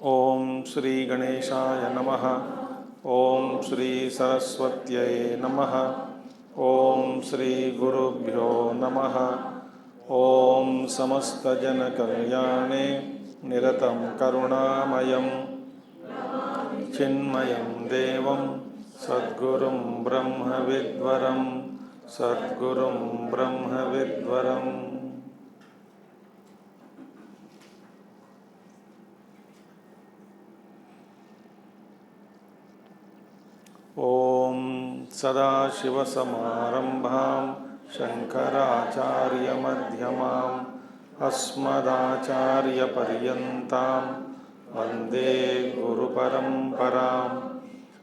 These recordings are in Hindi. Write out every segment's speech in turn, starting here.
ओम श्री गणेशाय नमः। ओम श्री सरस्वत्यै नमः। ओम श्री गुरुभ्यो नमः। ओम समस्तजनकल्याणे निरतं करुणामयं चिन्मयं देवं सद्गुरुं ब्रह्मविद्वरं सद्गुरुं ब्रह्मविद्वरम्। ओम सदाशिवसमारंभां शंकराचार्यमध्यमाम् अस्मदाचार्यपर्यन्तां वन्दे गुरुपरम्पराम्।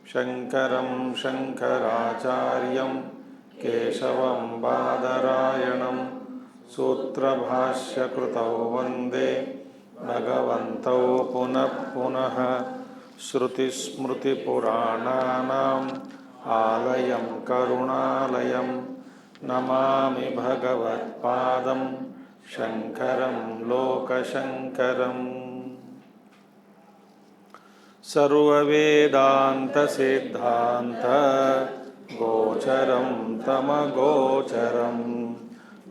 शंकरं शंकराचार्यं केशवं बादरायणं सूत्रभाष्यकृतौ वन्दे भगवन्तौ पुनः पुनः। श्रुतिस्मृतिपुराणानाम् आलयं करुणालयं नमामि भगवत्पादं शंकरं लोकशंकरम्। सर्ववेदान्तसिद्धान्त गोचरं तमगोचरं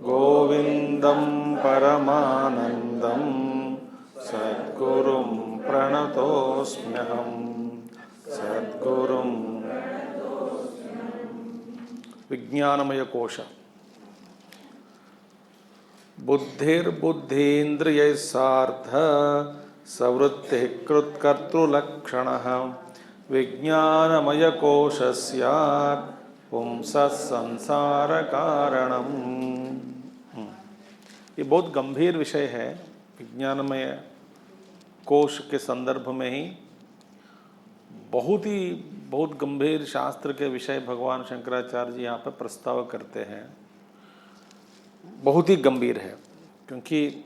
गोविन्दं परमानन्दं सद्गुरुं प्रणतोऽस्म्यहं सद्गुरुं। विज्ञानमय कोश। बुद्धिर्बुद्धीन्द्रियैः सार्ध सवृत्तिः कृत्कर्तृलक्षणः विज्ञानमय कोश स्यात् पुंसः संसार कारणम्। ये बहुत गंभीर विषय है। विज्ञानमय कोश के संदर्भ में ही बहुत गंभीर शास्त्र के विषय भगवान शंकराचार्य जी यहाँ पर प्रस्ताव करते हैं। बहुत ही गंभीर है, क्योंकि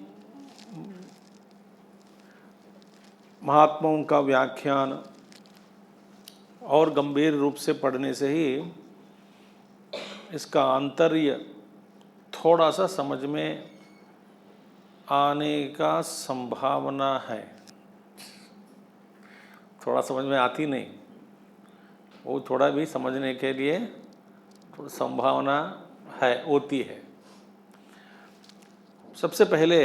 महात्माओं का व्याख्यान और गंभीर रूप से पढ़ने से ही इसका आंतर्य थोड़ा सा समझ में आने का संभावना है। थोड़ा समझ में आती नहीं, वो थोड़ा भी समझने के लिए थोड़ा संभावना है, होती है। सबसे पहले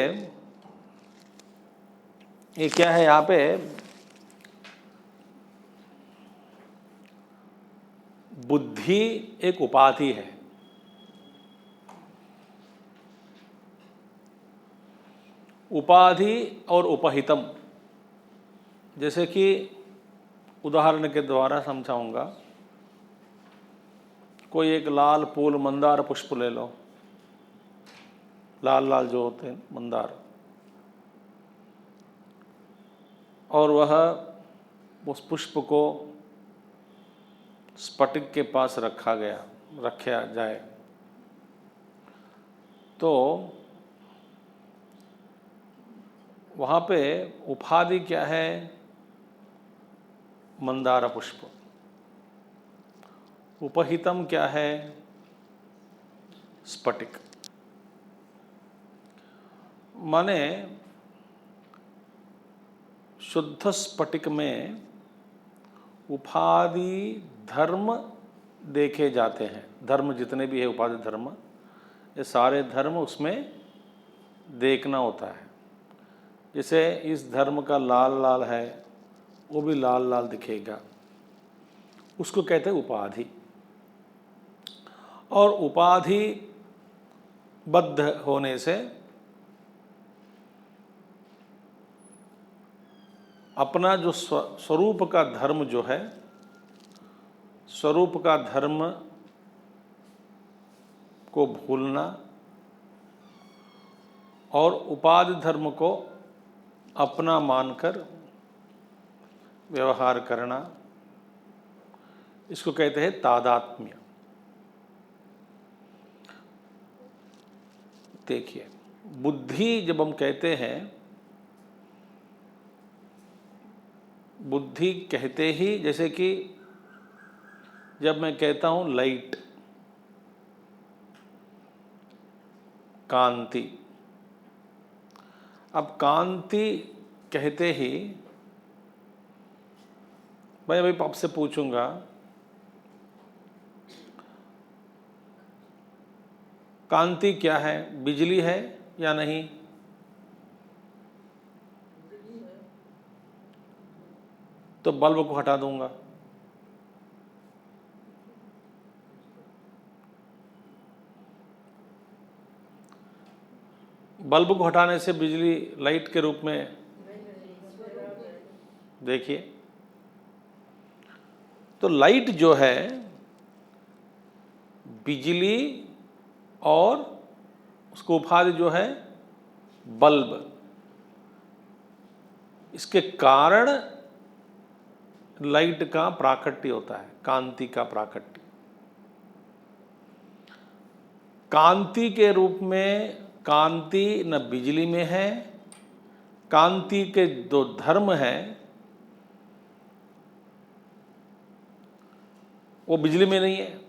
ये क्या है, यहाँ पे बुद्धि एक उपाधि है। उपाधि और उपहितम, जैसे कि उदाहरण के द्वारा समझाऊंगा। कोई एक लाल फूल मंदार पुष्प ले लो, लाल लाल जो होते हैं मंदार, और वह उस पुष्प को स्फटिक के पास रखा जाए, तो वहाँ पे उपाधि क्या है? मंदार पुष्प। उपहितम क्या है? स्फटिक। माने शुद्ध स्फटिक में उपाधि धर्म देखे जाते हैं। धर्म जितने भी है, उपाधि धर्म, ये सारे धर्म उसमें देखना होता है। जैसे इस धर्म का लाल लाल है, वो भी लाल लाल दिखेगा, उसको कहते हैं उपाधि। और उपाधि बद्ध होने से अपना जो स्वरूप का धर्म जो है, स्वरूप का धर्म को भूलना और उपाधि धर्म को अपना मानकर व्यवहार करना, इसको कहते हैं तादात्म्य। देखिए, बुद्धि जब हम कहते हैं, बुद्धि कहते ही, जैसे कि जब मैं कहता हूं लाइट, कांति, अब कांति कहते ही मैं अभी आपसे पूछूंगा, कांति क्या है? बिजली है या नहीं? तो बल्ब को हटा दूंगा। बल्ब को हटाने से बिजली लाइट के रूप में, देखिए, तो लाइट जो है बिजली और उसको उपाधि जो है बल्ब, इसके कारण लाइट का प्राकट्य होता है, कांति का प्राकट्य। कांति के रूप में कांति न बिजली में है, कांति के दो धर्म हैं वो बिजली में नहीं है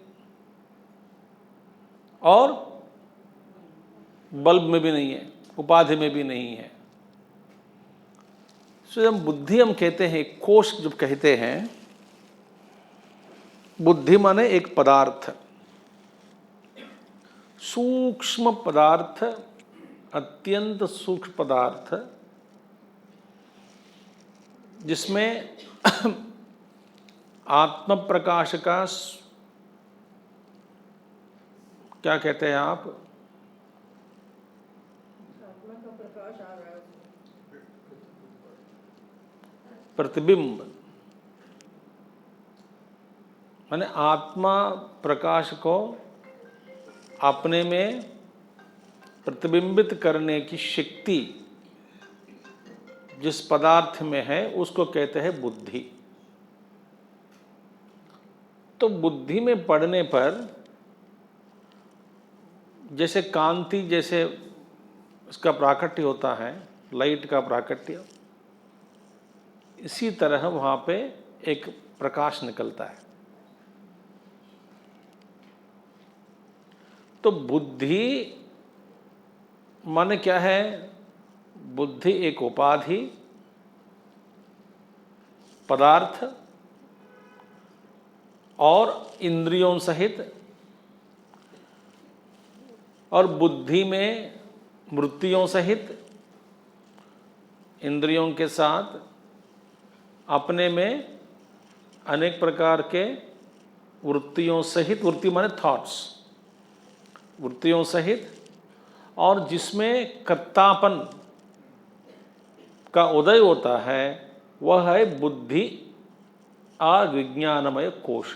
और बल्ब में भी नहीं है, उपाधि में भी नहीं है। तो जब बुद्धि हम कहते हैं, कोश जब कहते हैं, बुद्धि माने एक पदार्थ, सूक्ष्म पदार्थ, अत्यंत सूक्ष्म पदार्थ, जिसमें आत्म प्रकाश का, क्या कहते हैं आप, प्रतिबिंब, माने आत्मा प्रकाश को अपने में प्रतिबिंबित करने की शक्ति जिस पदार्थ में है उसको कहते हैं बुद्धि। तो बुद्धि में पड़ने पर जैसे कांति, जैसे इसका प्राकट्य होता है, लाइट का प्राकट्य, इसी तरह वहाँ पे एक प्रकाश निकलता है। तो बुद्धि माने क्या है? बुद्धि एक उपाधि, पदार्थ और इंद्रियों सहित, और बुद्धि में वृत्तियों सहित, इंद्रियों के साथ अपने में अनेक प्रकार के वृत्तियों सहित, वृत्ति माने थॉट्स, वृत्तियों सहित, और जिसमें कर्तापन का उदय होता है वह है बुद्धि और विज्ञानमय कोश।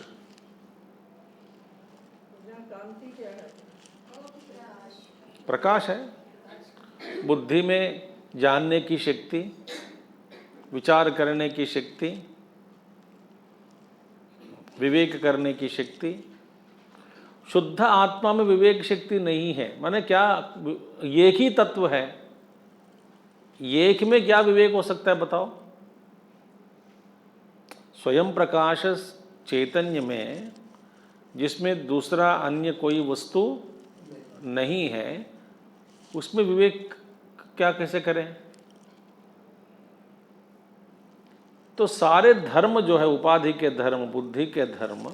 प्रकाश है। बुद्धि में जानने की शक्ति, विचार करने की शक्ति, विवेक करने की शक्ति। शुद्ध आत्मा में विवेक शक्ति नहीं है। माने क्या, एक ही तत्व है, एक में क्या विवेक हो सकता है बताओ? स्वयं प्रकाश चैतन्य में जिसमें दूसरा अन्य कोई वस्तु नहीं है, उसमें विवेक क्या कैसे करें? तो सारे धर्म जो है, उपाधि के धर्म, बुद्धि के धर्म,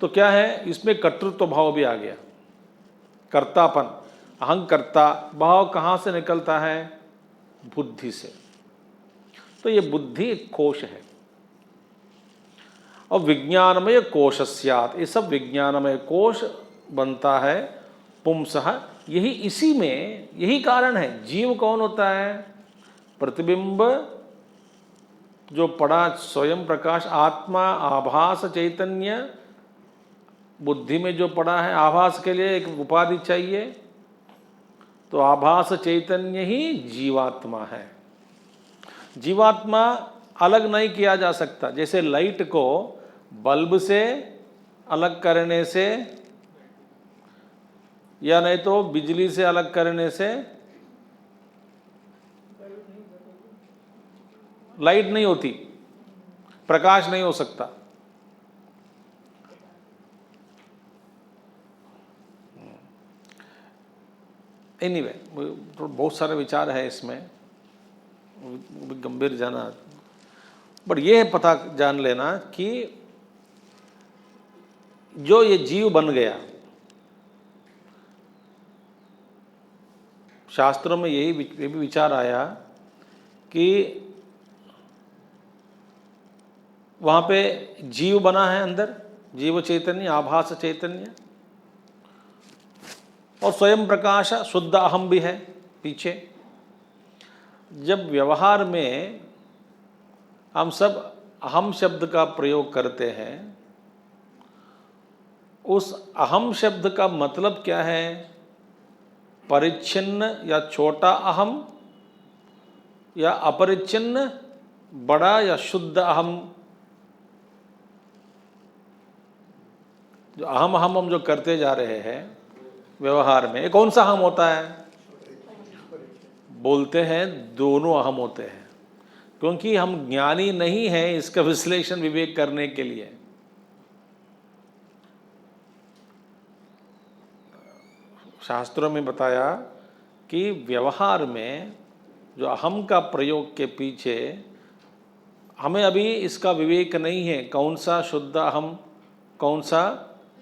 तो क्या है, इसमें कर्तृत्व भाव भी आ गया, कर्तापन, अहंकर्ता भाव कहाँ से निकलता है? बुद्धि से। तो ये बुद्धि एक कोश है। और विज्ञानमय कोशस्यात्, ये सब विज्ञानमय कोश बनता है पुंसः। यही, इसी में यही कारण है। जीव कौन होता है? प्रतिबिंब जो पड़ा, स्वयं प्रकाश, आत्मा, आभास, चैतन्य। बुद्धि में जो पड़ा है, आभास के लिए एक उपाधि चाहिए, तो आभास चैतन्य ही जीवात्मा है। जीवात्मा अलग नहीं किया जा सकता। जैसे लाइट को बल्ब से अलग करने से, या नहीं तो बिजली से अलग करने से लाइट नहीं होती, प्रकाश नहीं हो सकता। एनीवे, बहुत सारे विचार है इसमें, गंभीर जाना। बट ये पता जान लेना कि जो ये जीव बन गया, शास्त्रों में ये भी विचार आया कि वहाँ पे जीव बना है अंदर, जीव चैतन्य, आभास चैतन्य, और स्वयं प्रकाश शुद्ध अहम भी है पीछे। जब व्यवहार में हम सब अहम शब्द का प्रयोग करते हैं, उस अहम शब्द का मतलब क्या है? परिच्छिन्न या छोटा अहम, या अपरिच्छिन्न बड़ा या शुद्ध अहम? जो अहम हम जो करते जा रहे हैं व्यवहार में, ये कौन सा अहम होता है? बोलते हैं दोनों अहम होते हैं, क्योंकि हम ज्ञानी नहीं हैं इसका विश्लेषण विवेक करने के लिए। शास्त्रों में बताया कि व्यवहार में जो अहम का प्रयोग के पीछे हमें अभी इसका विवेक नहीं है, कौन सा शुद्ध अहम, कौन सा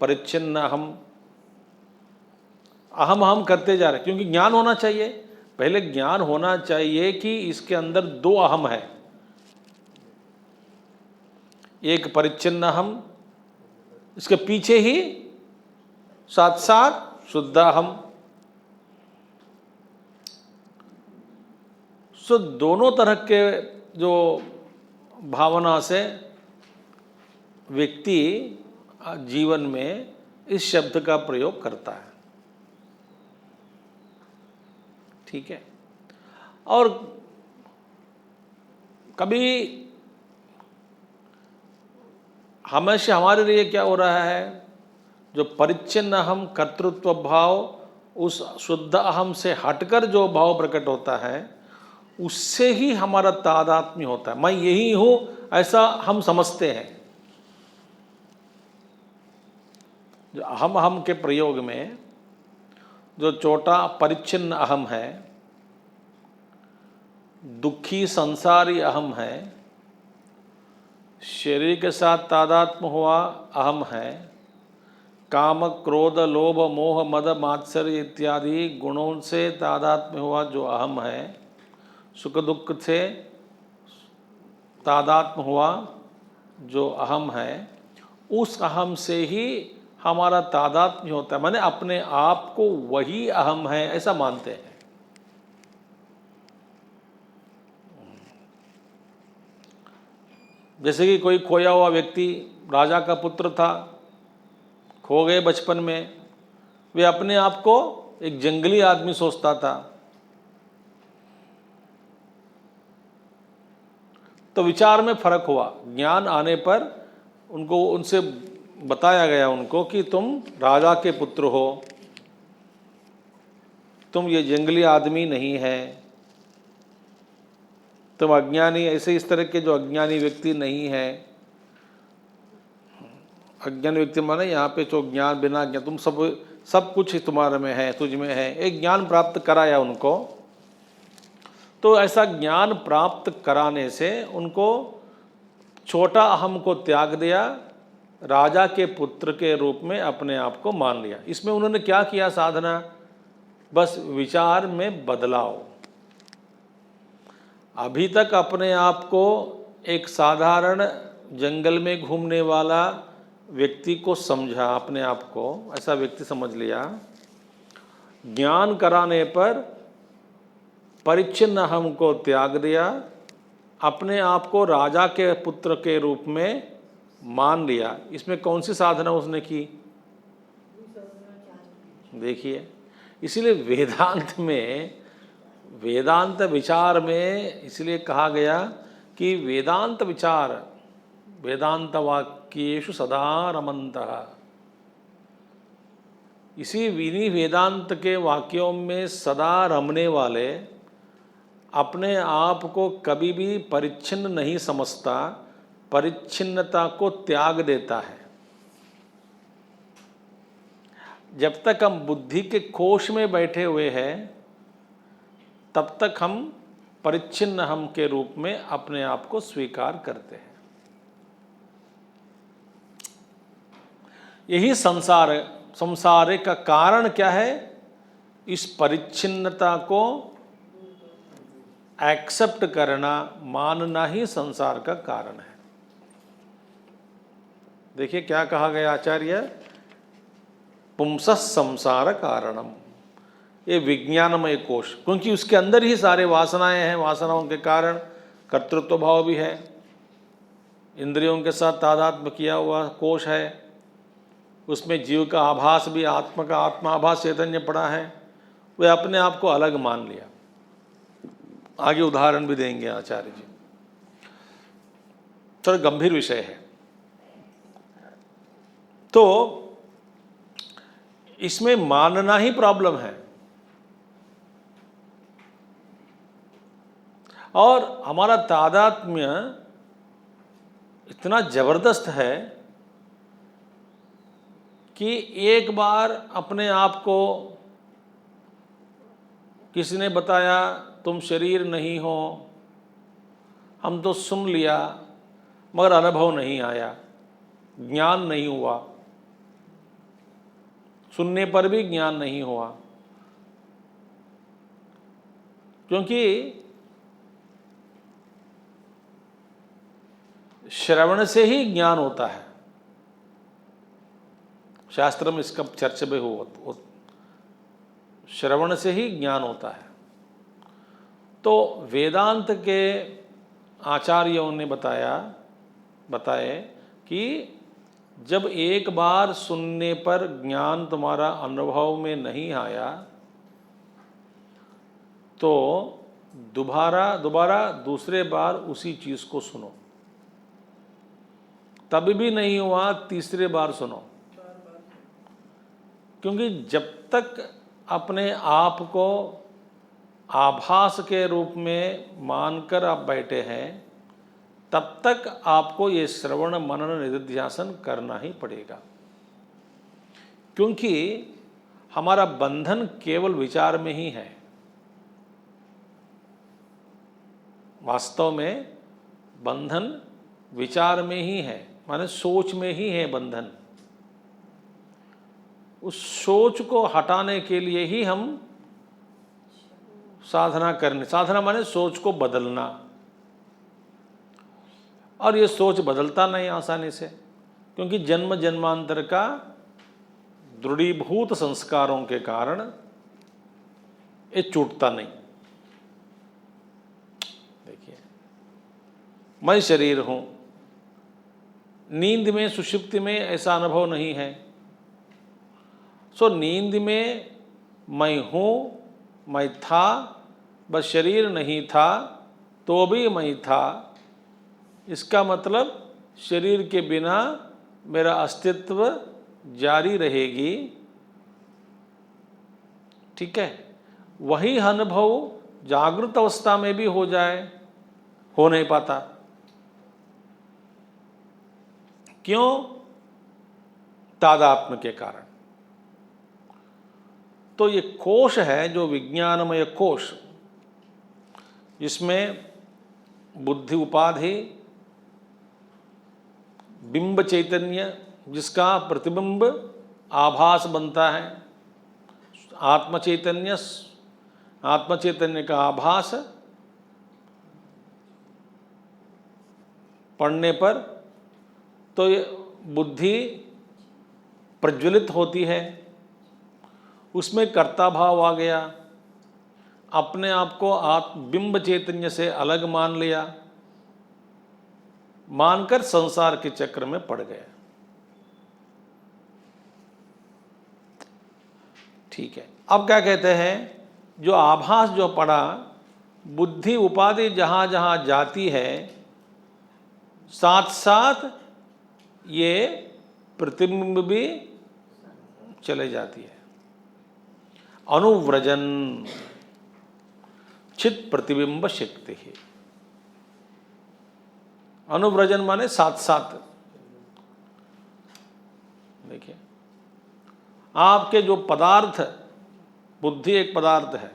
परिच्छिन्न अहम। अहम हम करते जा रहे हैं, क्योंकि ज्ञान होना चाहिए। पहले ज्ञान होना चाहिए कि इसके अंदर दो अहम है, एक परिच्छिन्न अहम, इसके पीछे ही साथ साथ शुद्ध अहम। सो दोनों तरह के जो भावना से व्यक्ति जीवन में इस शब्द का प्रयोग करता है, ठीक है। और कभी हमेशा हमारे लिए क्या हो रहा है, जो परिच्छिन्न अहम, कर्तृत्व भाव, उस शुद्ध अहम से हटकर जो भाव प्रकट होता है, उससे ही हमारा तादात्म्य होता है। मैं यही हूं ऐसा हम समझते हैं। जो अहम के प्रयोग में जो छोटा परिच्छिन्न अहम है, दुखी संसारी अहम है, शरीर के साथ तादात्म्य हुआ अहम है, काम क्रोध लोभ मोह मद मात्सर्य इत्यादि गुणों से तादात्म्य हुआ जो अहम है, सुख दुख से तादात्म्य हुआ जो अहम है, उस अहम से ही हमारा तादात्म्य होता है। माने अपने आप को वही अहम है ऐसा मानते हैं। जैसे कि कोई खोया हुआ व्यक्ति राजा का पुत्र था, खो गए बचपन में, वे अपने आप को एक जंगली आदमी सोचता था। तो विचार में फर्क हुआ, ज्ञान आने पर उनको उनसे बताया गया उनको कि तुम राजा के पुत्र हो, तुम ये जंगली आदमी नहीं है, तुम अज्ञानी, ऐसे इस तरह के जो अज्ञानी व्यक्ति नहीं है। अज्ञानी व्यक्ति माने यहाँ पे जो ज्ञान बिना ज्ञान, तुम सब कुछ ही तुम्हारे में है, तुझ में है, एक ज्ञान प्राप्त कराया उनको। तो ऐसा ज्ञान प्राप्त कराने से उनको छोटा अहम को त्याग दिया, राजा के पुत्र के रूप में अपने आप को मान लिया। इसमें उन्होंने क्या किया साधना? बस विचार में बदलाव। अभी तक अपने आप को एक साधारण जंगल में घूमने वाला व्यक्ति को समझा, अपने आप को ऐसा व्यक्ति समझ लिया। ज्ञान कराने पर परिच्छिन्न अहम को त्याग दिया, अपने आप को राजा के पुत्र के रूप में मान लिया। इसमें कौन सी साधना उसने की? देखिए, इसीलिए वेदांत विचार में इसलिए कहा गया कि वेदांत विचार वेदांत वाक्येषु सदा रमन्तः। इसी विनी वेदांत के वाक्यों में सदा रमने वाले अपने आप को कभी भी परिच्छिन्न नहीं समझता, परिच्छिन्नता को त्याग देता है। जब तक हम बुद्धि के कोश में बैठे हुए हैं, तब तक हम परिच्छिन्न हम के रूप में अपने आप को स्वीकार करते हैं। यही संसार का कारण क्या है? इस परिच्छिन्नता को एक्सेप्ट करना, मानना ही संसार का कारण है। देखिए क्या कहा गया आचार्य, पुंसः संसार कारणम, ये विज्ञानमय कोश, क्योंकि उसके अंदर ही सारे वासनाएं हैं, वासनाओं के कारण कर्तृत्व भाव भी है, इंद्रियों के साथ तादात्म्य किया हुआ कोश है, उसमें जीव का आभास भी, आत्मा का आत्मा आभास चैतन्य पड़ा है, वे अपने आप को अलग मान लिया। आगे उदाहरण भी देंगे आचार्य जी, थोड़ा गंभीर विषय है। तो इसमें मानना ही प्रॉब्लम है, और हमारा तादात्म्य इतना जबरदस्त है कि एक बार अपने आप को किसी ने बताया तुम शरीर नहीं हो, हम तो सुन लिया मगर अनुभव नहीं आया, ज्ञान नहीं हुआ, सुनने पर भी ज्ञान नहीं हुआ, क्योंकि श्रवण से ही ज्ञान होता है। शास्त्र में इसका चर्चा भी हो, श्रवण से ही ज्ञान होता है। तो वेदांत के आचार्यों ने बताए कि जब एक बार सुनने पर ज्ञान तुम्हारा अनुभव में नहीं आया तो दोबारा दूसरे बार उसी चीज को सुनो, तब भी नहीं हुआ तीसरे बार सुनो, क्योंकि जब तक अपने आप को आभास के रूप में मानकर आप बैठे हैं तब तक आपको ये श्रवण मनन निधिध्यासन करना ही पड़ेगा, क्योंकि हमारा बंधन केवल विचार में ही है। वास्तव में बंधन विचार में ही है, माने सोच में ही है बंधन। उस सोच को हटाने के लिए ही हम साधना माने सोच को बदलना, और ये सोच बदलता नहीं आसानी से, क्योंकि जन्म जन्मांतर का दृढ़ीभूत संस्कारों के कारण ये छूटता नहीं। देखिए, मैं शरीर हूं, नींद में सुषुप्ति में ऐसा अनुभव नहीं है। सो नींद में मैं हूं, मैं था, बस शरीर नहीं था तो भी मैं था, इसका मतलब शरीर के बिना मेरा अस्तित्व जारी रहेगी। ठीक है, वही अनुभव जागृत अवस्था में भी हो जाए, हो नहीं पाता। क्यों? तादात्म्य के कारण। तो ये कोश है जो विज्ञानमय कोश, जिसमें बुद्धि उपाधि, बिंब चैतन्य जिसका प्रतिबिंब आभास बनता है, आत्म चैतन्य का आभास पढ़ने पर तो ये बुद्धि प्रज्वलित होती है, उसमें कर्ता भाव आ गया, अपने आप को बिंब चैतन्य से अलग मान लिया, मानकर संसार के चक्र में पड़ गए। ठीक है, अब क्या कहते हैं, जो आभास जो पड़ा, बुद्धि उपाधि जहां जहां जाती है साथ साथ ये प्रतिबिंब भी चले जाती है। अनुव्रजन चित प्रतिबिंब शक्ति है। अनुव्रजन माने साथ साथ। देखिए, आपके जो पदार्थ, बुद्धि एक पदार्थ है,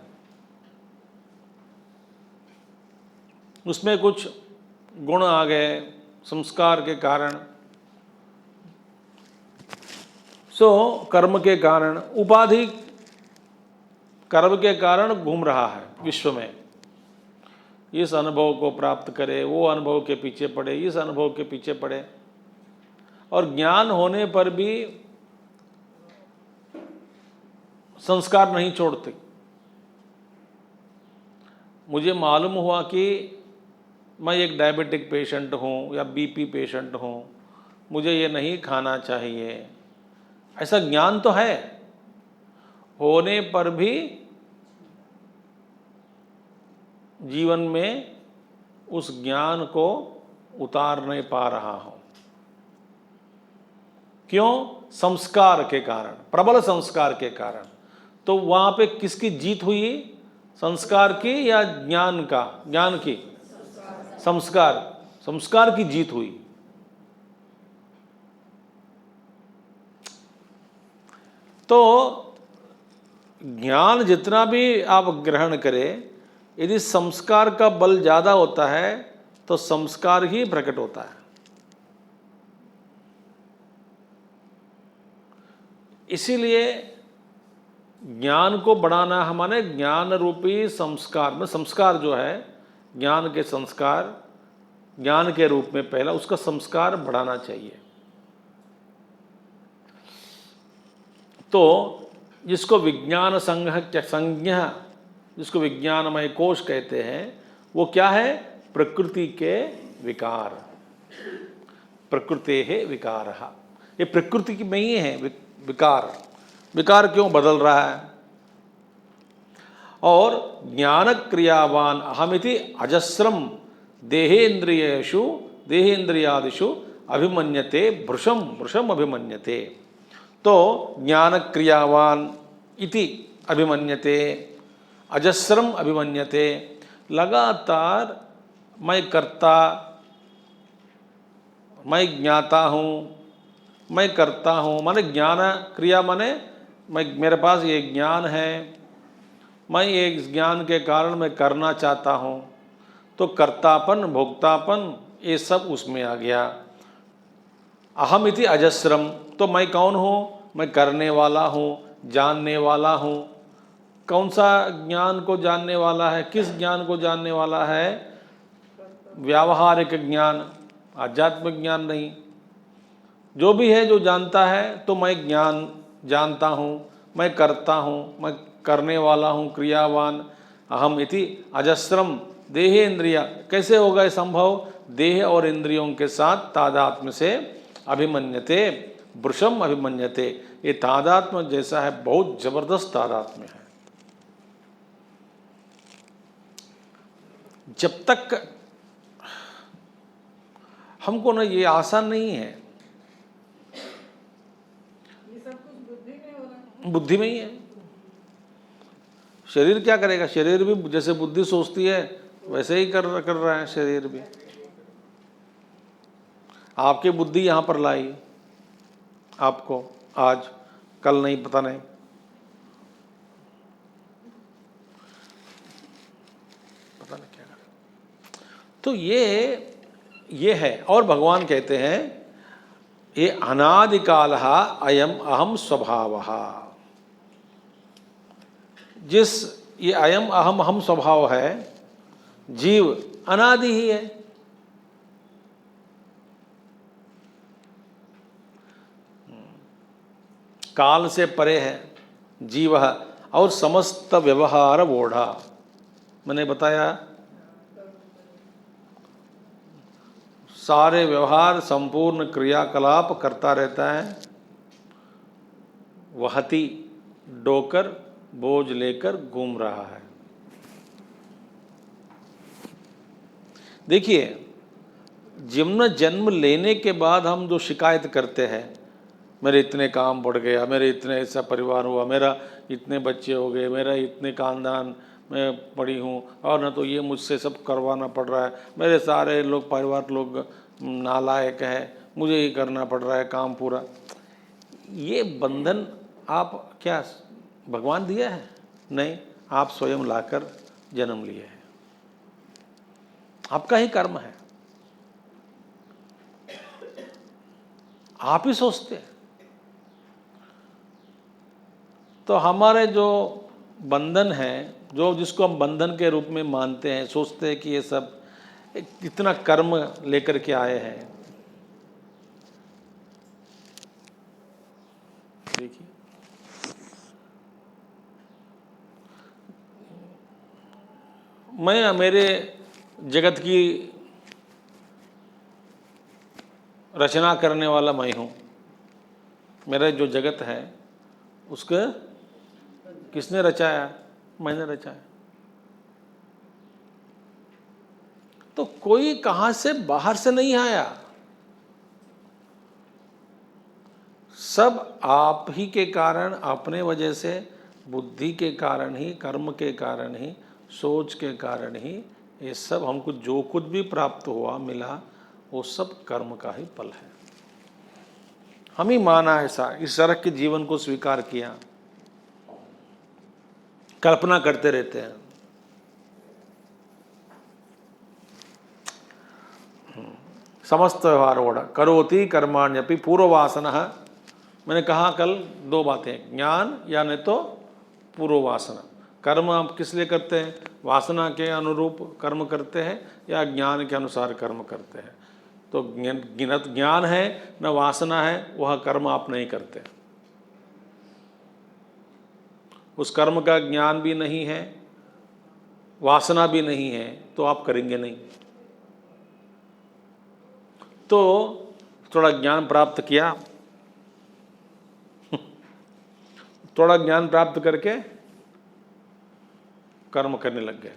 उसमें कुछ गुण आ गए संस्कार के कारण, कर्म के कारण, उपाधि कर्म के कारण घूम रहा है विश्व में, इस अनुभव को प्राप्त करे, वो अनुभव के पीछे पड़े, इस अनुभव के पीछे पड़े, और ज्ञान होने पर भी संस्कार नहीं छोड़ते। मुझे मालूम हुआ कि मैं एक डायबिटिक पेशेंट हूँ या बीपी पेशेंट हूँ, मुझे ये नहीं खाना चाहिए, ऐसा ज्ञान तो है, होने पर भी जीवन में उस ज्ञान को उतार नहीं पा रहा हूँ। क्यों? संस्कार के कारण, प्रबल संस्कार के कारण। तो वहाँ पे किसकी जीत हुई? संस्कार की या ज्ञान का? ज्ञान की, संस्कार की जीत हुई। तो ज्ञान जितना भी आप ग्रहण करें, यदि संस्कार का बल ज़्यादा होता है तो संस्कार ही प्रकट होता है। इसीलिए ज्ञान को बढ़ाना, हमारे ज्ञान रूपी संस्कार में, संस्कार जो है ज्ञान के संस्कार, ज्ञान के रूप में पहला उसका संस्कार बढ़ाना चाहिए। तो जिसको विज्ञान संज्ञा, जिसको विज्ञानमय कोश कहते हैं, वो क्या है? प्रकृति के विकार, प्रकृते है विकारः। ये प्रकृति की में ही है विकार। विकार क्यों बदल रहा है? और ज्ञान क्रियावान अहमिति अजस्रम देहेन्द्रियेषु देहेन्द्रियादिषु अभिमन्यते भृशम अभिमन्यते। तो ज्ञान क्रियावान इति अभिमन्यते, अजस्रम अभिमन्यते, लगातार मैं करता, मैं ज्ञाता हूँ, मैं करता हूँ, माने ज्ञान क्रिया, माने मेरे पास ये ज्ञान है, मैं ये इस ज्ञान के कारण मैं करना चाहता हूँ, तो कर्तापन, भोक्तापन, ये सब उसमें आ गया। अहम इति अजस्रम, तो मैं कौन हूँ? मैं करने वाला हूँ, जानने वाला हूँ। कौन सा ज्ञान को जानने वाला है? किस ज्ञान को जानने वाला है? व्यावहारिक ज्ञान, आध्यात्मिक ज्ञान नहीं। जो भी है, जो जानता है, तो मैं ज्ञान जानता हूँ, मैं करता हूँ, मैं करने वाला हूँ, क्रियावान। अहम इति अजस्रम देहेन्द्रिया, कैसे होगा ये संभव? देह और इंद्रियों के साथ तादात्म्य से अभिमन्यते, वृषम अभिमन्यते। ये तादात्म्य जैसा है, बहुत जबरदस्त तादात्म्य है। जब तक हमको ना, ये आसान नहीं है, ये सब कुछ बुद्धि में हो रहा है। बुद्धि में ही है। शरीर क्या करेगा? शरीर भी जैसे बुद्धि सोचती है वैसे ही कर रहा है शरीर भी। आपकी बुद्धि यहाँ पर लाई आपको, आज, कल नहीं, पता नहीं। पता नहीं क्या कर। तो ये है। और भगवान कहते हैं ये अनादिकालः अयम अहम स्वभावः। जिस ये अयम अहम अहम स्वभाव है, जीव अनादि ही है। काल से परे है जीव, और समस्त व्यवहार वोढ़ा, मैंने बताया सारे व्यवहार, संपूर्ण क्रियाकलाप करता रहता है। वहती, डोकर, बोझ लेकर घूम रहा है। देखिए, जन्म लेने के बाद हम जो शिकायत करते हैं, मेरे इतने काम बढ़ गया, मेरे इतने ऐसा परिवार हुआ, मेरा इतने बच्चे हो गए, मेरा इतने खानदान में पड़ी हूँ, और न तो ये मुझसे सब करवाना पड़ रहा है, मेरे सारे लोग परिवार लोग नालायक है, मुझे ही करना पड़ रहा है काम पूरा। ये बंधन आप क्या भगवान दिया है? नहीं, आप स्वयं लाकर जन्म लिए हैं। आपका ही कर्म है, आप ही सोचते हैं। तो हमारे जो बंधन है, जो जिसको हम बंधन के रूप में मानते हैं, सोचते हैं कि ये सब कितना कर्म लेकर के आए हैं। देखिए, मैं मेरे जगत की रचना करने वाला मैं हूँ। मेरा जो जगत है उसका किसने रचाया? मैंने रचाया। तो कोई कहाँ से बाहर से नहीं आया, सब आप ही के कारण, अपने वजह से, बुद्धि के कारण ही, कर्म के कारण ही, सोच के कारण ही ये सब हमको जो कुछ भी प्राप्त हुआ मिला, वो सब कर्म का ही फल है। हम ही माना ऐसा, इस तरह के जीवन को स्वीकार किया, कल्पना करते रहते हैं। समस्त व्यवहार ओढ़ा करोति कर्माण्यपि पूर्ववासना। मैंने कहा कल दो बातें, ज्ञान या नहीं तो पूर्ववासना। कर्म आप किस लिए करते हैं? वासना के अनुरूप कर्म करते हैं या ज्ञान के अनुसार कर्म करते हैं? तो ज्ञान है न वासना है, वह कर्म आप नहीं करते। उस कर्म का ज्ञान भी नहीं है, वासना भी नहीं है, तो आप करेंगे नहीं। तो थोड़ा ज्ञान प्राप्त किया, थोड़ा ज्ञान प्राप्त करके कर्म करने लग गए।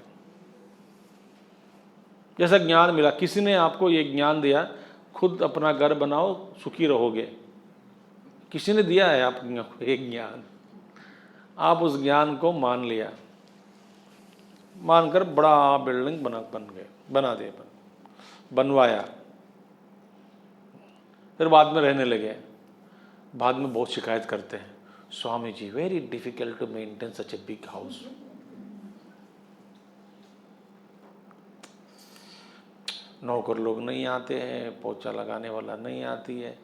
जैसा ज्ञान मिला, किसी ने आपको ये ज्ञान दिया, खुद अपना घर बनाओ सुखी रहोगे, किसी ने दिया है आपको एक ज्ञान, आप उस ज्ञान को मान लिया, मानकर बड़ा बिल्डिंग बना दिया, बनवाया, फिर बाद में रहने लगे। बाद में बहुत शिकायत करते हैं, Swami ji very difficult to maintain such a big house. नौकर लोग नहीं आते हैं, पोछा लगाने वाला नहीं आती है,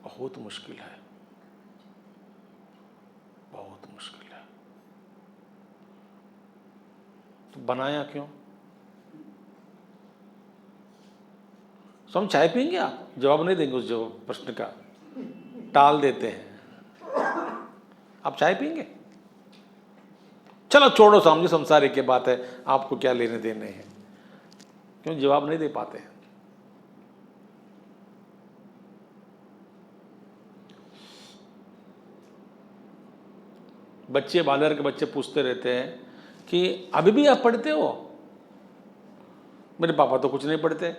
बहुत मुश्किल है, बहुत मुश्किल है। तो बनाया क्यों? तो हम चाय पियेंगे? आप जवाब नहीं देंगे उस जो प्रश्न का, टाल देते हैं। आप चाय पियेंगे? चलो छोड़ो सामने, संसारी की बात है, आपको क्या लेने देने हैं। क्यों जवाब नहीं दे पाते? बच्चे, बालर के बच्चे पूछते रहते हैं कि अभी भी आप पढ़ते हो? मेरे पापा तो कुछ नहीं पढ़ते।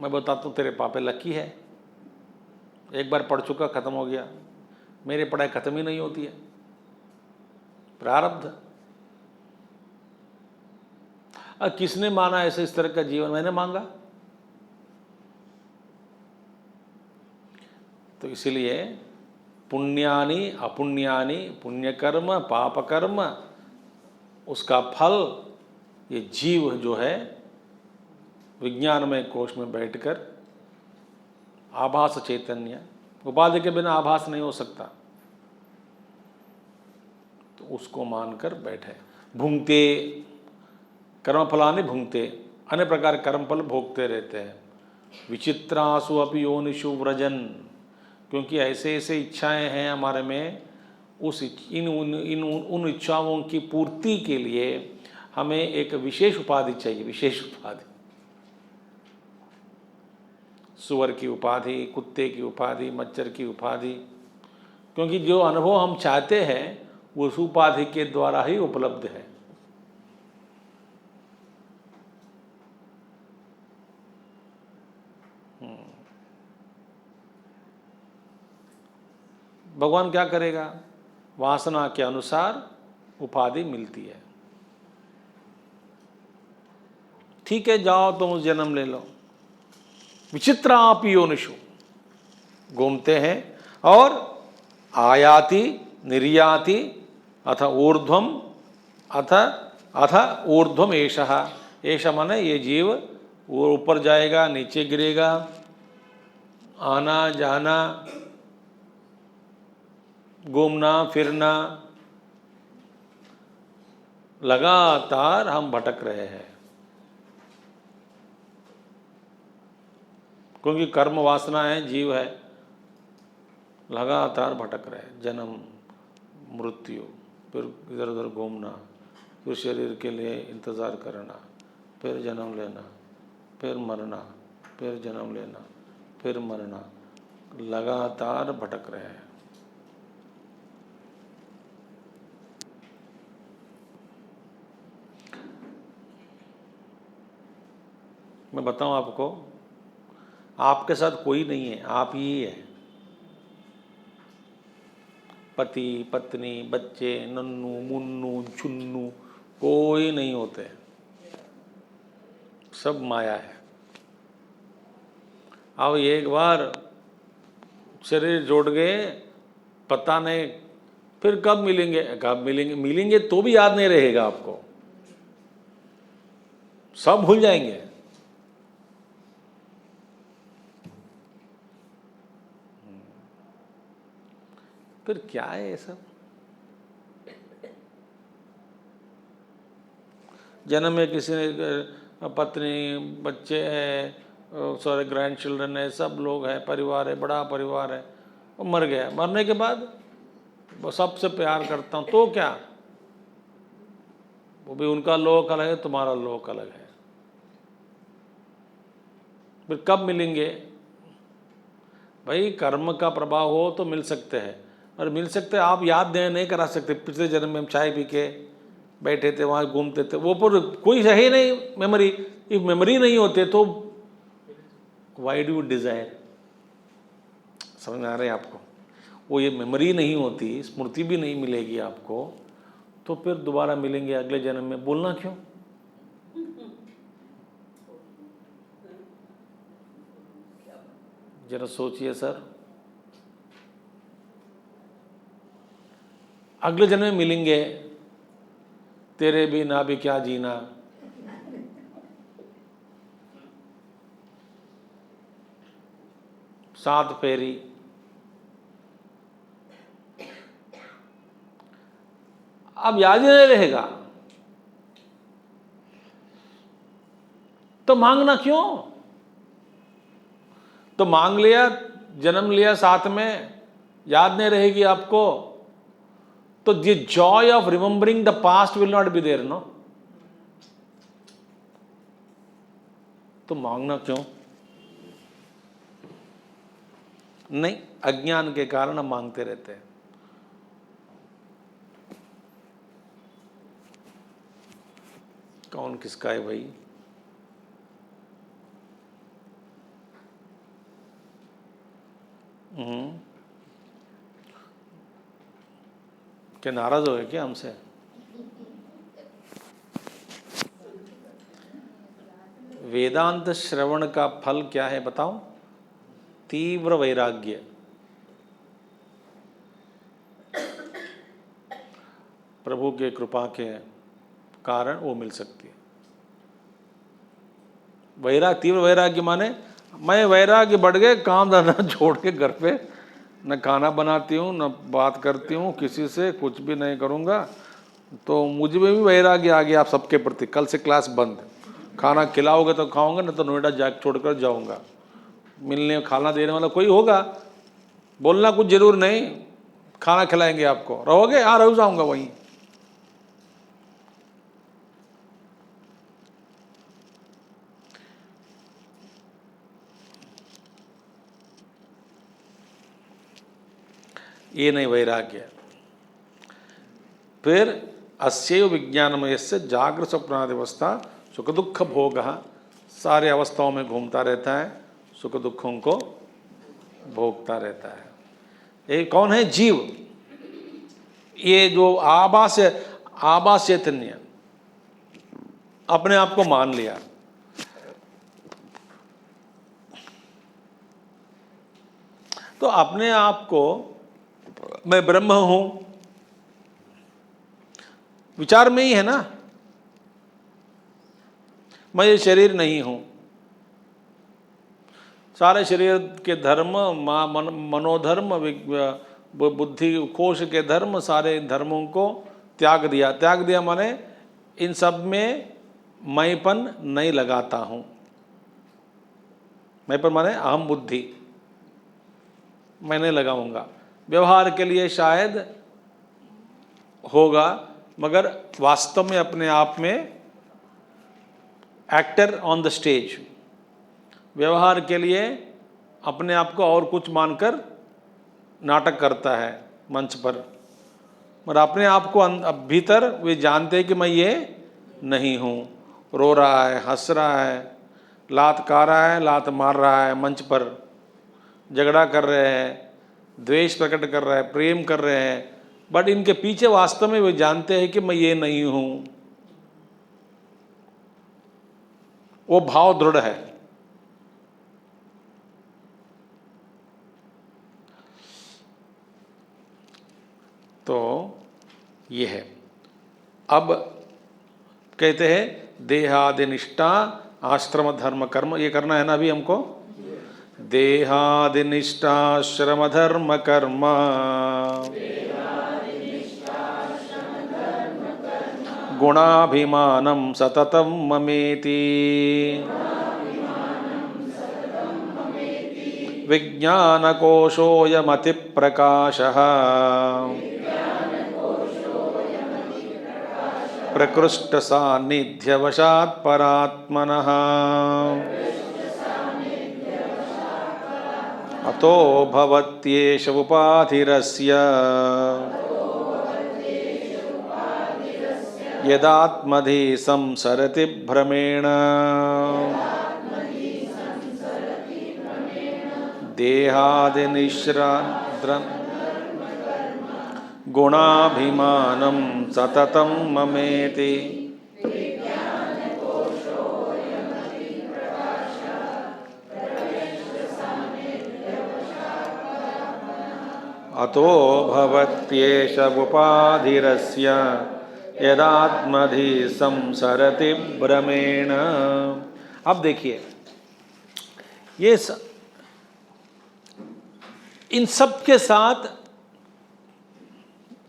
मैं बताता हूँ, तेरे पापा लकी है, एक बार पढ़ चुका, खत्म हो गया। मेरी पढ़ाई खत्म ही नहीं होती है, प्रारब्ध। अब किसने माना ऐसे इस तरह का जीवन? मैंने मांगा। तो इसीलिए पुण्यानि अपुण्यानि, पुण्यकर्म पापकर्म, उसका फल ये जीव जो है विज्ञानमय कोश में बैठकर, आभास चैतन्य, उपाधि के बिना आभास नहीं हो सकता, तो उसको मानकर बैठे। भुंगते कर्मफलानि भुंगते, अन्य प्रकार कर्मफल भोगते रहते हैं। विचित्रासु अपि योनिषु व्रजन, क्योंकि ऐसे ऐसे इच्छाएं हैं हमारे में, उन इच्छाओं की पूर्ति के लिए हमें एक विशेष उपाधि चाहिए, विशेष उपाधि। सुअर की उपाधि, कुत्ते की उपाधि, मच्छर की उपाधि, क्योंकि जो अनुभव हम चाहते हैं वो उस उपाधि के द्वारा ही उपलब्ध है। भगवान क्या करेगा? वासना के अनुसार उपाधि मिलती है। ठीक है, जाओ तुम जन्म ले लो। विचित्रापि योनिषु घूमते हैं, और आयाति निर्याति अथ ऊर्ध्वम, अथ ऊर्ध्वम एषः, ऐसा माने ये जीव वो ऊपर जाएगा, नीचे गिरेगा, आना जाना, घूमना फिरना, लगातार हम भटक रहे हैं, क्योंकि कर्म वासना है, जीव है, लगातार भटक रहे हैं। जन्म मृत्यु, फिर इधर उधर घूमना, फिर शरीर के लिए इंतज़ार करना, फिर जन्म लेना, फिर मरना, फिर जन्म लेना, फिर मरना, लगातार भटक रहे हैं। मैं बताऊं आपको, आपके साथ कोई नहीं है, आप ही है। पति पत्नी बच्चे नन्नू मुन्नू चुन्नू कोई नहीं होते, सब माया है। अब एक बार शरीर जोड़ गए, पता नहीं फिर कब मिलेंगे, मिलेंगे तो भी याद नहीं रहेगा आपको, सब भूल जाएंगे। फिर क्या है ये सब? जन्म में किसी ने पत्नी बच्चे हैं, सारे ग्रैंड चिल्ड्रन है, सब लोग हैं, परिवार है, बड़ा परिवार है, वो मर गया। मरने के बाद वो सबसे प्यार करता हूँ तो क्या, वो भी उनका लोक अलग है, तुम्हारा लोक अलग है। फिर कब मिलेंगे? भाई कर्म का प्रभाव हो तो मिल सकते हैं, और मिल सकते हैं, आप याद नहीं करा सकते पिछले जन्म में हम चाय पी के बैठे थे, वहाँ घूमते थे, वो पर कोई है ही नहीं मेमोरी। इफ मेमोरी नहीं होते तो वाई डू डिजायर? समझ में आ रहे हैं आपको? वो ये मेमोरी नहीं होती, स्मृति भी नहीं मिलेगी आपको, तो फिर दोबारा मिलेंगे अगले जन्म में, बोलना क्यों? जरा सोचिए सर, अगले जन्म में मिलेंगे, तेरे बिना भी क्या जीना, सात फेरी, अब याद ही नहीं रहेगा तो मांगना क्यों? तो मांग लिया, जन्म लिया साथ में, याद नहीं रहेगी आपको, तो the joy of remembering the past will not be there, no? तो मांगना क्यों? नहीं, अज्ञान के कारण हम मांगते रहते हैं। कौन किसका है भाई? क्या नाराज हो गए क्या हमसे? वेदांत श्रवण का फल क्या है बताओ? तीव्र वैराग्य। प्रभु के कृपा के कारण वो मिल सकती है। तीव्र वैराग्य माने मैं वैराग्य बढ़ गए, काम धंधा छोड़ के घर पे न खाना बनाती हूँ, न बात करती हूँ किसी से, कुछ भी नहीं करूँगा, तो मुझे में भी वैराग्य आ गया आप सबके प्रति। कल से क्लास बंद, खाना खिलाओगे तो खाऊंगा, न तो नोएडा जाके छोड़कर जाऊँगा। मिलने खाना देने वाला कोई होगा, बोलना कुछ जरूर नहीं, खाना खिलाएंगे आपको, रहोगे? हाँ रह जाऊँगा वहीं। ये नहीं वैराग्य। फिर अस्यैव विज्ञानमय से जागृत स्वप्नादि अवस्था सुख दुख भोग, सारे अवस्थाओं में घूमता रहता है, सुख दुखों को भोगता रहता है। ये कौन है? जीव। ये जो आभास चैतन्य अपने आप को मान लिया, तो अपने आप को मैं ब्रह्म हूं, विचार में ही है ना। मैं ये शरीर नहीं हूँ। सारे शरीर के धर्म, मनोधर्म, बुद्धि कोश के धर्म, सारे धर्मों को त्याग दिया। त्याग दिया माने इन सब में मैंपन नहीं लगाता हूँ। मैंपन माने अहम बुद्धि, मैं नहीं लगाऊंगा। व्यवहार के लिए शायद होगा, मगर वास्तव में अपने आप में एक्टर ऑन द स्टेज, व्यवहार के लिए अपने आप को और कुछ मानकर नाटक करता है मंच पर, मगर अपने आप को भीतर वे जानते हैं कि मैं ये नहीं हूँ। रो रहा है, हंस रहा है, लात खा रहा है, लात मार रहा है, मंच पर झगड़ा कर रहे हैं, द्वेष प्रकट कर रहा है, प्रेम कर रहे हैं, बट इनके पीछे वास्तव में वे जानते हैं कि मैं ये नहीं हूँ। वो भाव दृढ़ है। तो ये है। अब कहते हैं देहादिनिष्ठा आश्रम धर्म कर्म, ये करना है ना अभी हमको। देहादिनिष्ठा श्रम धर्म कर्म गुणाभिमानं सततं ममेति विज्ञानकोशोऽयमतिप्रकाशः प्रकृष्टसान्निध्यवशात् परात्मनः अतो भवत्येष उपाधिरस्य यदात्मधि संसरति भ्रमेण देहादिनिश्राद्रं गुणाभिमानं सततं ममेति अतो भवत्येष उपाधिरस्य यदात्मधि संसरति भ्रमेण। अब देखिए, ये इन सब के साथ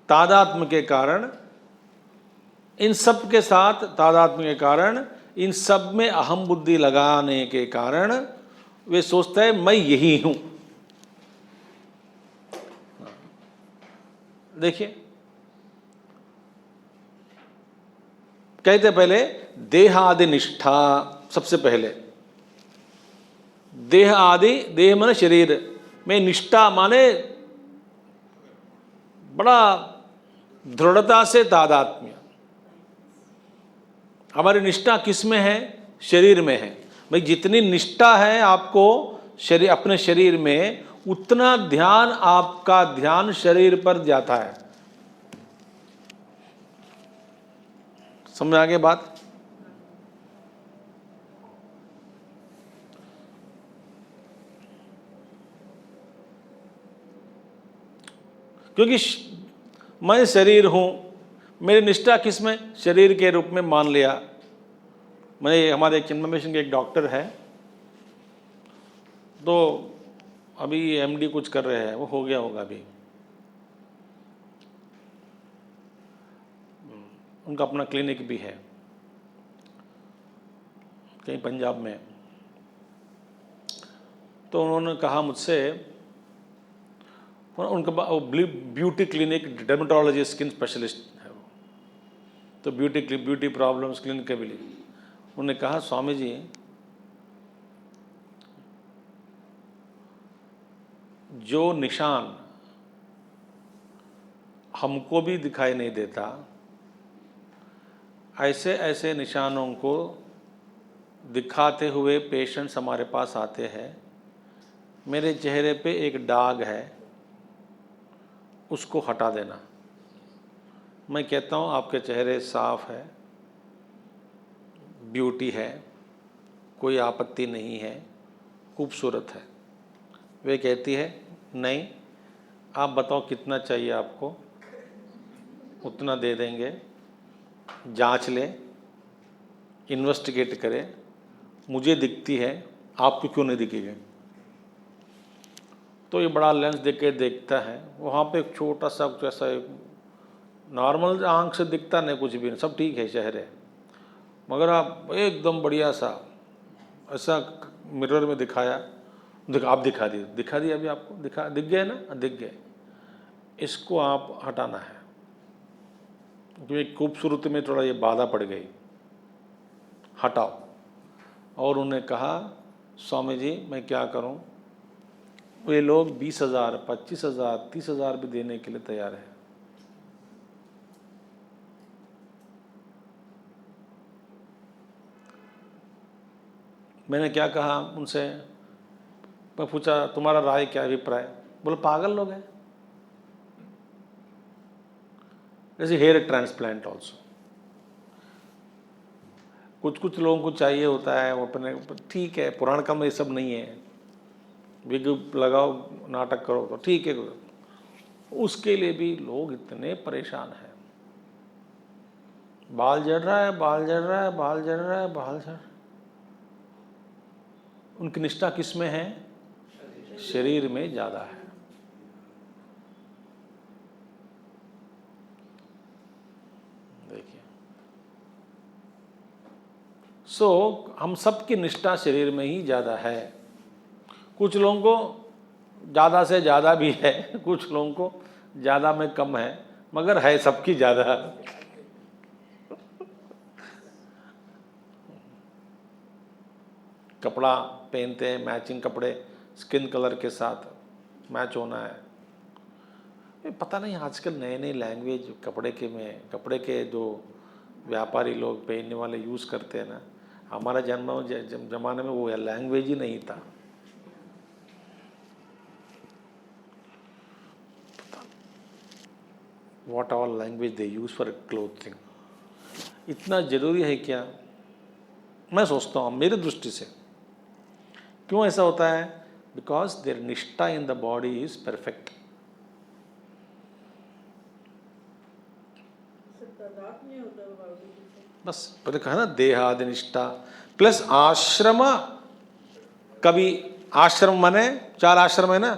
तादात्म्य के कारण, इन सब के साथ तादात्म्य के कारण, इन सब में अहम बुद्धि लगाने के कारण वे सोचते हैं मैं यही हूं। देखिए, कहते पहले देहादि निष्ठा, सबसे पहले देह आदि, देह माने शरीर में, निष्ठा माने बड़ा दृढ़ता से तादात्म्य। हमारी निष्ठा किस में है? शरीर में है। भाई जितनी निष्ठा है आपको शरीर, अपने शरीर में, उतना ध्यान, आपका ध्यान शरीर पर जाता है। समझ आ गई बात? क्योंकि मैं शरीर हूं, मेरी निष्ठा किस में? शरीर के रूप में मान लिया। मैंने, हमारे एक चिन्मय मिशन के एक डॉक्टर है, तो अभी एमडी कुछ कर रहे हैं, वो हो गया होगा अभी, उनका अपना क्लिनिक भी है कहीं पंजाब में। तो उन्होंने कहा मुझसे, उनका beauty clinic, dermatology, skin specialist है वो, तो ब्यूटी प्रॉब्लम्स क्लिनिक के भी लिए उन्होंने कहा, स्वामी जी जो निशान हमको भी दिखाई नहीं देता, ऐसे ऐसे निशानों को दिखाते हुए पेशेंट्स हमारे पास आते हैं। मेरे चेहरे पे एक दाग है, उसको हटा देना। मैं कहता हूँ आपके चेहरे साफ है, ब्यूटी है, कोई आपत्ति नहीं है, खूबसूरत है। वे कहती है नहीं, आप बताओ कितना चाहिए आपको, उतना दे देंगे, जांच ले, इन्वेस्टिगेट करें, मुझे दिखती है, आपको क्यों नहीं दिखेगी? तो ये बड़ा लेंस देख के देखता है, वहाँ पे एक छोटा सा कुछ ऐसा नॉर्मल आंख से दिखता नहीं, कुछ भी नहीं, सब ठीक है चेहरे, मगर आप एकदम बढ़िया सा ऐसा मिरर में दिखाया, आप दिखा दिया अभी आपको दिख गए ना, दिख गए। इसको आप हटाना है क्योंकि खूबसूरती में थोड़ा ये बाधा पड़ गई, हटाओ। और उन्हें कहा, स्वामी जी मैं क्या करूं? वे लोग 20,000, 25,000, 30,000 भी देने के लिए तैयार है। मैंने क्या कहा उनसे, मैं पूछा तुम्हारा राय क्या अभिप्राय? बोले पागल लोग हैं। जैसे हेयर ट्रांसप्लांट ऑल्सो, कुछ लोगों को चाहिए होता है, वो अपने ठीक है, पुराण काल में ये सब नहीं है, विग लगाओ नाटक करो तो ठीक है, उसके लिए भी लोग इतने परेशान हैं। बाल जड़ रहा है, बाल जड़ रहा है, बाल जड़ रहा है, बाल जड़। उनकी निष्ठा किस में है? शरीर में ज्यादा है। देखिए, हम सबकी निष्ठा शरीर में ही ज्यादा है। कुछ लोगों को ज़्यादा से ज़्यादा भी है, कुछ लोगों को ज़्यादा में कम है, मगर है सबकी ज़्यादा। कपड़ा पहनते हैं, मैचिंग कपड़े स्किन कलर के साथ मैच होना है। पता नहीं आजकल नए नए लैंग्वेज कपड़े के जो व्यापारी लोग पहनने वाले यूज़ करते हैं ना, हमारा जमाने में वो लैंग्वेज ही नहीं था। What all language they use for clothing, इतना जरूरी है क्या? मैं सोचता हूँ मेरी दृष्टि से क्यों ऐसा होता है? बिकॉज देयर निष्ठा in the body is perfect. बस पहले कहा ना, देहादि निष्ठा प्लस आश्रम। कभी आश्रम माने 4 आश्रम है ना,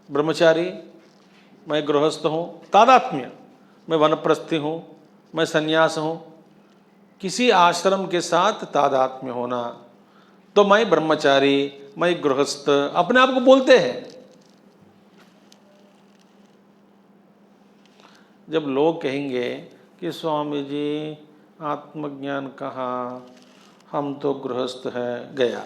ब्रह्मचारी, मैं गृहस्थ हूँ, तादात्म्य, मैं वनप्रस्थी हूँ, मैं सन्यास हूँ, किसी आश्रम के साथ तादात्म्य होना। तो मैं ब्रह्मचारी, मैं गृहस्थ अपने आप को बोलते हैं। जब लोग कहेंगे कि स्वामी जी आत्मज्ञान कहाँ, हम तो गृहस्थ है, गया।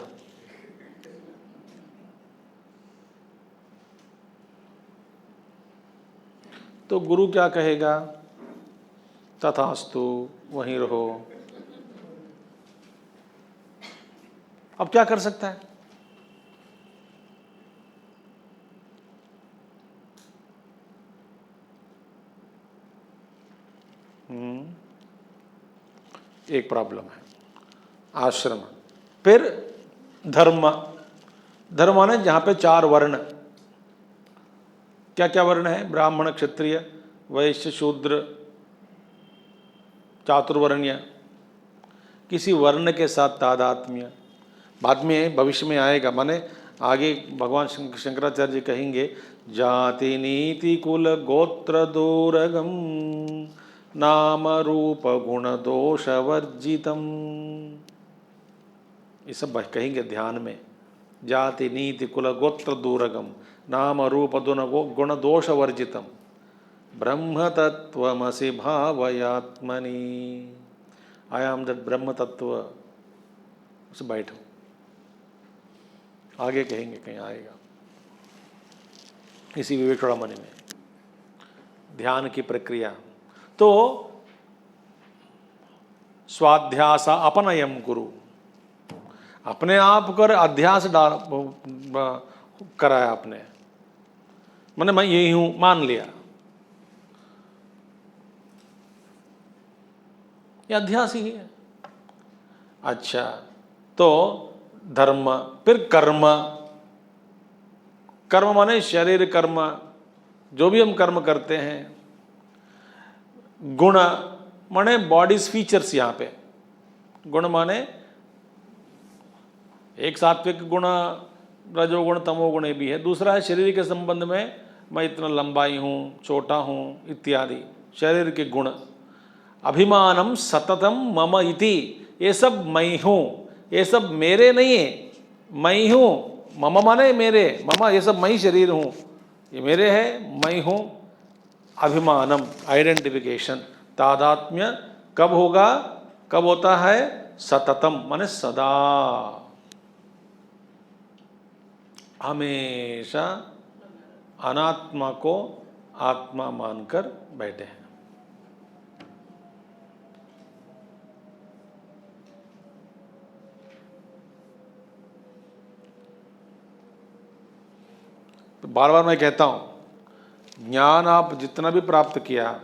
तो गुरु क्या कहेगा? तथास्तु, वहीं रहो। अब क्या कर सकता है? एक प्रॉब्लम है आश्रम। फिर धर्म, धर्म माने जहां पे 4 वर्ण, क्या क्या वर्ण है? ब्राह्मण, क्षत्रिय, वैश्य, शूद्र, चातुर्वर्ण्य। किसी वर्ण के साथ तादात्म्य, बाद में भविष्य में आएगा, माने आगे भगवान शंकराचार्य जी कहेंगे, जाति नीति कुल गोत्र दूरगम नाम रूप गुण दोष वर्जितम। ये सब कहेंगे ध्यान में। जाति नीति कुल गोत्र दूरगम नाम रूप गुण दोष वर्जितम ब्रह्म तत्वमसि भावयात्मनि। आई एम दैट ब्रह्म तत्व। उसे बैठो, आगे कहेंगे, कहीं आएगा इसी विवेकचूड़ामणि में ध्यान की प्रक्रिया। तो स्वाध्यास अपनयम गुरु, अपने आप कर अध्यास कराया आपने, मैंने मैं यही हूं मान लिया, ये अध्यास ही है। अच्छा, तो धर्म, फिर कर्म। कर्म माने शरीर कर्म, जो भी हम कर्म करते हैं। गुण माने बॉडीज फीचर्स, यहाँ पे गुण माने एक सात्विक गुण, रजोगुण, तमोगुण भी है। दूसरा है शरीर के संबंध में, मैं इतना लंबाई हूँ, छोटा हूँ इत्यादि शरीर के गुण। अभिमानम सततम मम इति, ये सब मैं हूँ, ये सब मेरे नहीं है, मैं हूँ। मम माने मेरे, मम ये सब मैं ही शरीर हूँ, ये मेरे है, मैं हूँ। अभिमानम आइडेंटिफिकेशन, तादात्म्य कब होगा, कब होता है, सततम माने सदा, हमेशा अनात्मा को आत्मा मानकर बैठे हैं। तो बार बार मैं कहता हूं, ज्ञान आप जितना भी प्राप्त किया,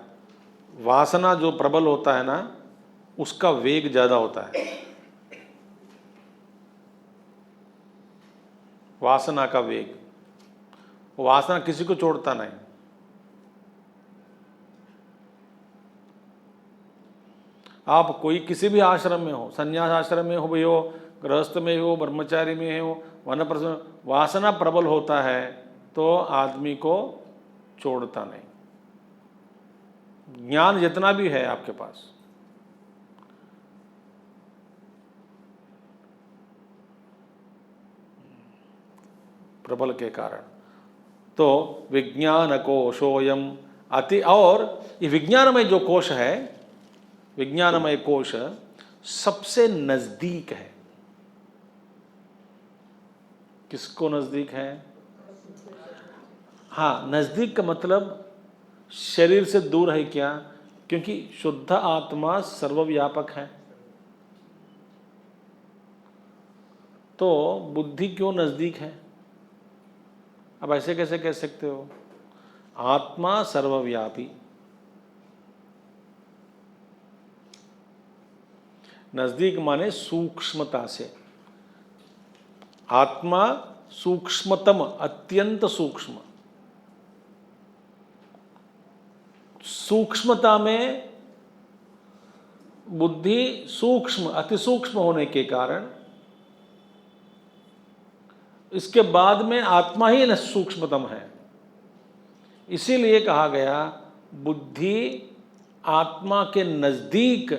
वासना जो प्रबल होता है ना, उसका वेग ज्यादा होता है। वासना का वेग, वासना किसी को छोड़ता नहीं। आप कोई किसी भी आश्रम में हो, संन्यास आश्रम में हो भी हो, गृहस्थ में हो, ब्रह्मचारी में हो, वनप्रस्थ, वासना प्रबल होता है तो आदमी को छोड़ता नहीं। ज्ञान जितना भी है आपके पास, प्रबल के कारण, तो विज्ञान कोशोयम अति, और ये विज्ञानमय जो कोश है, विज्ञानमय कोश सबसे नजदीक है। किसको नजदीक है? हाँ, नजदीक का मतलब शरीर से दूर है क्या? क्योंकि शुद्ध आत्मा सर्वव्यापक है। तो बुद्धि क्यों नजदीक है? अब ऐसे कैसे कह सकते हो? आत्मा सर्वव्यापी, नजदीक माने सूक्ष्मता से। आत्मा सूक्ष्मतम, अत्यंत सूक्ष्म। सूक्ष्मता में बुद्धि सूक्ष्म, अति सूक्ष्म होने के कारण, इसके बाद में आत्मा ही न सूक्ष्मतम है। इसीलिए कहा गया बुद्धि आत्मा के नजदीक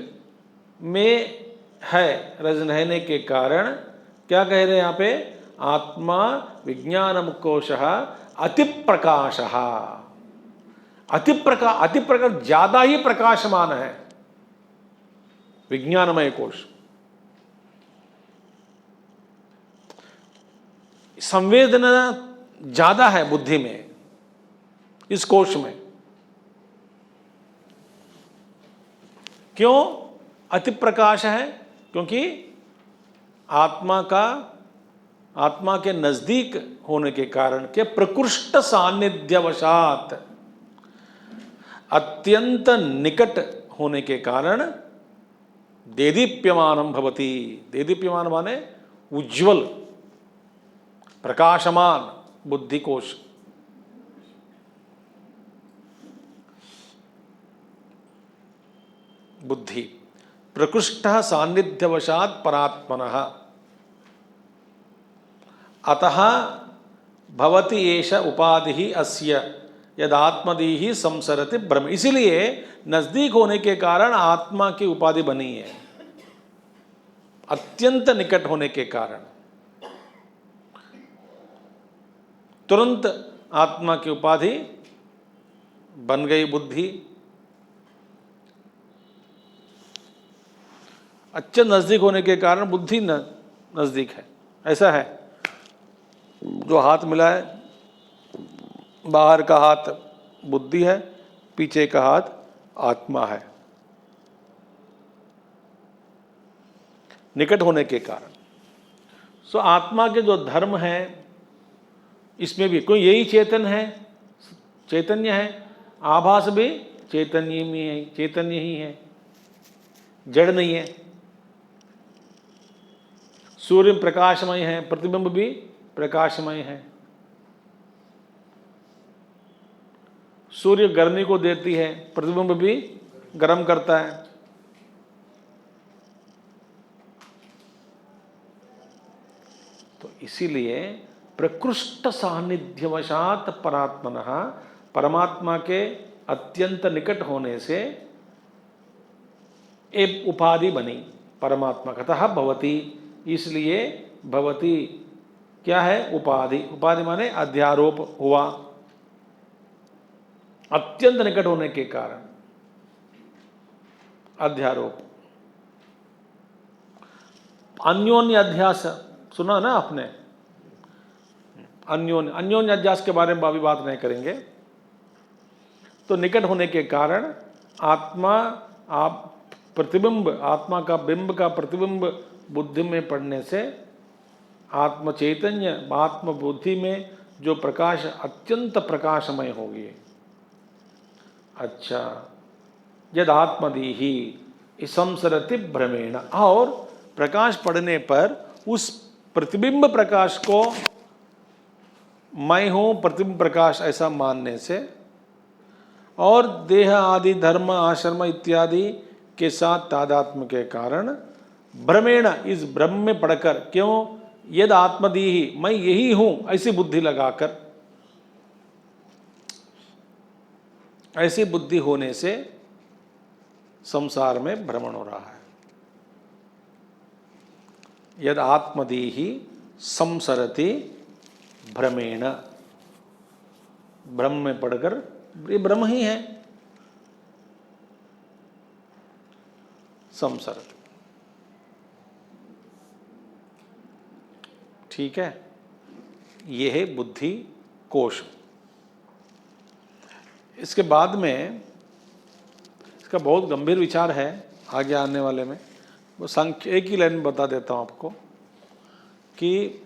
में है रहने के कारण, क्या कह रहे हैं यहां पे? आत्मा विज्ञानम कोशः अतिप्रकाशः, अतिप्रकाश ज्यादा ही प्रकाशमान है विज्ञानमय कोश। संवेदना ज्यादा है बुद्धि में, इस कोश में। क्यों अति प्रकाश है? क्योंकि आत्मा के नजदीक होने के कारण के प्रकृष्ट सान्निध्यवशात, अत्यंत निकट होने के कारण देदीप्यमानम भवति। देदीप्यमान माने उज्ज्वल, प्रकाशमान बुद्धि कोश। बुद्धि प्रकृष्टः सान्निध्यवशात् परात्मनः, अतः भवति एष उपाधि अस्य यदात्मदीहि संसरति ब्रह्म। इसलिए नजदीक होने के कारण आत्मा की उपाधि बनी है, अत्यंत निकट होने के कारण तुरंत आत्मा की उपाधि बन गई बुद्धि। अच्छे नजदीक होने के कारण बुद्धि नजदीक है। ऐसा है, जो हाथ मिला है, बाहर का हाथ बुद्धि है, पीछे का हाथ आत्मा है, निकट होने के कारण। सो आत्मा के जो धर्म है, इसमें भी कोई यही चेतन है, चैतन्य है। आभास भी चैतन्य में है, चैतन्य ही है, जड़ नहीं है। सूर्य प्रकाशमय है, प्रतिबिंब भी प्रकाशमय है। सूर्य गर्मी को देती है, प्रतिबिंब भी गर्म करता है। तो इसीलिए प्रकृष्ट सान्निध्यवशात परात्मनः, परमात्मा के अत्यंत निकट होने से एक उपाधि बनी परमात्मा कतः भवती, इसलिए भवती क्या है? उपाधि। उपाधि माने अध्यारोप हुआ, अत्यंत निकट होने के कारण अध्यारोप। अन्योन्य अध्यास सुना ना आपने? अन्योन्य अध्यास के बारे में अभी बात नहीं करेंगे। तो निकट होने के कारण आत्मा, आप प्रतिबिंब, आत्मा का बिंब का प्रतिबिंब बुद्धि में पड़ने से आत्म चैतन्य, आत्म बुद्धि में जो प्रकाश अत्यंत प्रकाशमय होगी। अच्छा, यद आत्मदीहि संसरति भ्रमेण, और प्रकाश पड़ने पर उस प्रतिबिंब प्रकाश को मैं हूं प्रतिबिंब प्रकाश ऐसा मानने से, और देह आदि धर्म आश्रम इत्यादि के साथ तादात्म्य के कारण भ्रमेण, इस भ्रम में पड़कर, क्यों? यद आत्मदीहि, मैं यही हूं ऐसी बुद्धि लगाकर, ऐसी बुद्धि होने से संसार में भ्रमण हो रहा है। यद आत्मदीहि संसरति भ्रमेण, ब्रह्म में पढ़कर, ये ब्रह्म ही है, संसरति। ठीक है, ये है बुद्धि कोश। इसके बाद में इसका बहुत गंभीर विचार है आगे आने वाले में, वो एक ही लाइन में बता देता हूँ आपको कि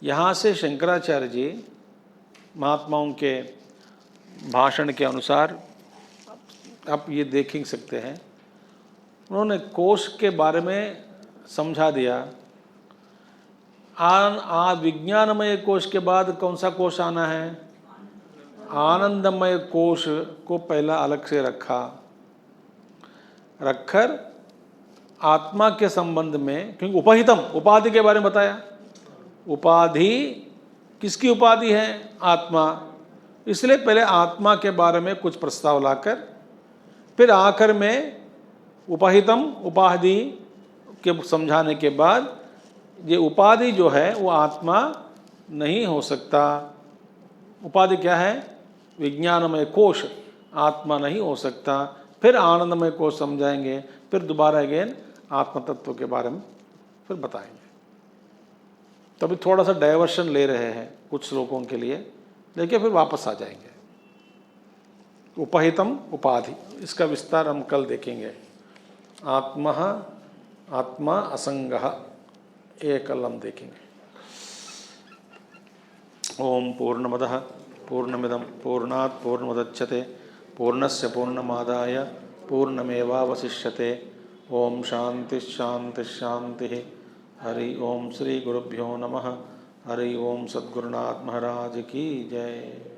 यहाँ से शंकराचार्य जी महात्माओं के भाषण के अनुसार आप ये देख ही सकते हैं, उन्होंने कोश के बारे में समझा दिया। विज्ञानमय कोश के बाद कौन सा कोश आना है? आनंदमय कोश को पहला अलग से रखकर आत्मा के संबंध में, क्योंकि उपहितम, उपाधि के बारे में बताया। उपाधि किसकी उपाधि है? आत्मा। इसलिए पहले आत्मा के बारे में कुछ प्रस्ताव लाकर, फिर आखिर में उपहितम, उपाधि के समझाने के बाद, ये उपाधि जो है वो आत्मा नहीं हो सकता। उपाधि क्या है? विज्ञानमय कोश, आत्मा नहीं हो सकता। फिर आनंदमय कोश समझाएंगे, फिर दोबारा अगेन आत्म तत्व के बारे में फिर बताएंगे। तभी थोड़ा सा डाइवर्शन ले रहे हैं कुछ श्लोकों के लिए, लेकिन फिर वापस आ जाएंगे। उपहितम, उपाधि, इसका विस्तार हम कल देखेंगे। आत्मा असंगः, ये कल हम देखेंगे। ओम पूर्णमदः पूर्णमिदं पूर्णात् पूर्णमुदच्यते पूर्णस्य पूर्णमादाय पूर्णमेवावशिष्यते। ओम शांति शांति शांति। हरि ओम श्री गुरुभ्यो नमः। हरि ओम सद्गुरुनाथ महाराज की जय।